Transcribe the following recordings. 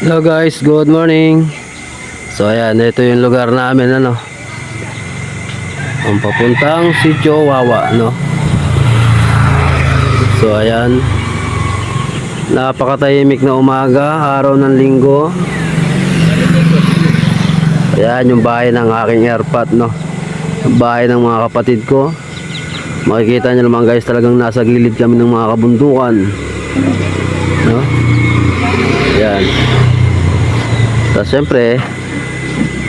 Hello guys, good morning. So ayan, ito yung lugar namin ang papuntang Sitio Wawa So ayan, napakatahimik na umaga, araw ng linggo. Ayan yung bahay ng aking airpot bahay ng mga kapatid ko. Makikita nyo naman guys, talagang nasa gilid kami ng mga kabundukan Ayan. Tapos syempre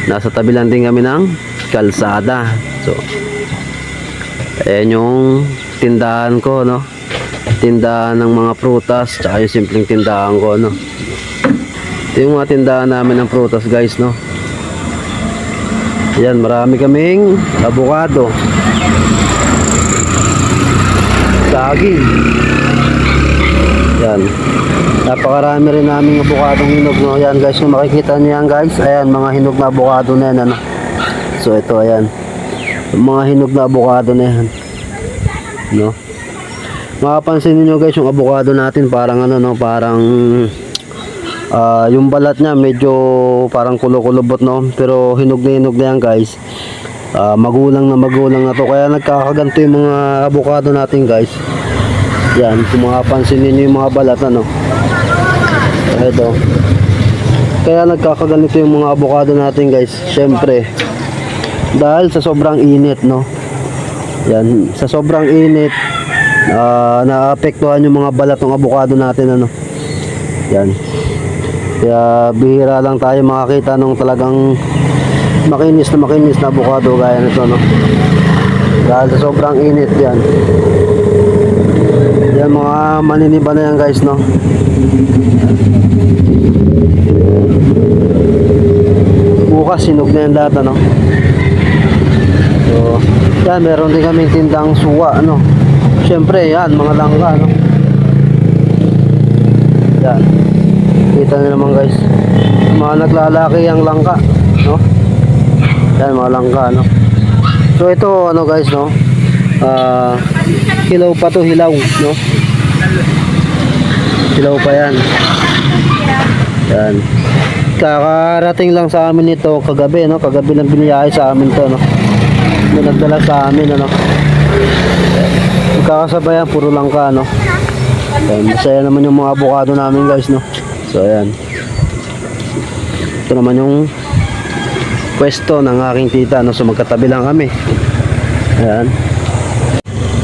nasa tabi lang din kami ng kalsada. So ayan yung tindahan ko tindahan ng mga prutas, tsaka yung simpleng tindahan ko Ito yung mga tindahan namin ng prutas guys Ayan, marami kaming avocado, saging. Ayan, napakarami rin naming avocadong hinog Ayan guys, kung makikita niyo yan guys, ayan mga hinog na avocado na yan So ito ayan, mga hinog na avocado na yan Makapansin niyo guys, yung avocado natin parang parang yung balat niya medyo parang kulo-kulubot pero hinog na yan guys. Magulang na to, kaya nagkakaganto yung mga avocado natin guys. Yan, kung makapansin niyo yung mga balat ito. Kaya nagkakaganito yung mga avocado natin guys. Syempre dahil sa sobrang init Yan, sa sobrang init naapektuhan yung mga balat ng avocado natin Yan. Kaya bihira lang tayo makakita nung talagang makinis na avocado gaya nito dahil sa sobrang init yan. Yan mga maniniba na yan guys Bukas sinog na yan lahat So yan, meron din kaming tindang suwa Syempre yan, mga langka Yan, kita nyo naman guys, mga naglalaki ang langka Yan, mga langka So ito guys hilaw pa to, hilaw hilaw pa yan. Yan, kakarating lang sa amin ito kagabi kagabi lang biniyahe sa amin to may nagdala sa amin magkakasabayan, puro langka Yan, masaya naman yung mga avocado namin guys So ayan, ito naman yung pwesto ng aking tita so magkatabi lang kami. Ayan.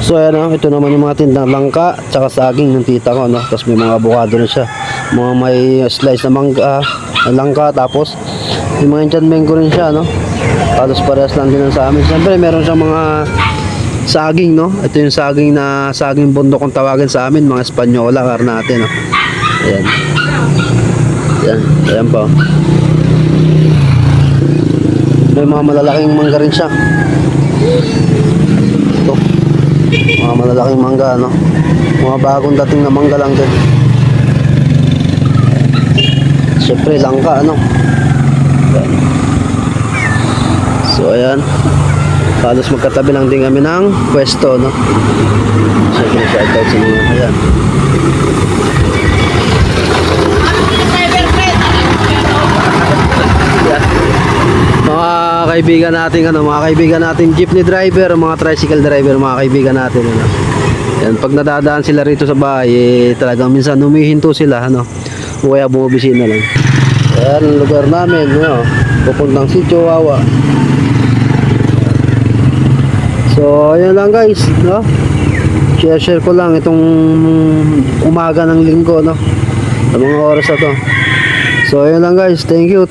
So ayan ito naman yung mga tindang langka tsaka saging ng tita ko tapos may mga avocado na siya, mga may slice na mangga, langka, tapos yung mga Indian mango rin siya halos parehas lang din sa amin. Siyempre meron siyang mga saging ito yung saging bundok kung tawagin sa amin, mga Espanyola karnate Ayan. Ayan po. May mga malalaking mangga rin siya. Ito, mga malalaking mangga mga bagong dating na mangga lang din. Siyempre langka Ayan. So ayan, halos magkatabi lang din kami ng pwesto Siyempre shout out sa mga ayan. Mga kaibigan natin jeepney driver, mga tricycle driver, mga kaibigan natin Yan, pag nadadaan sila rito sa bahay talagang minsan humihinto sila o kaya bumibisina lang. Yan ang lugar namin pupuntang Sitio Wawa. So ayan lang guys share ko lang itong umaga ng linggo sa mga oras na to. So ayan lang guys, thank you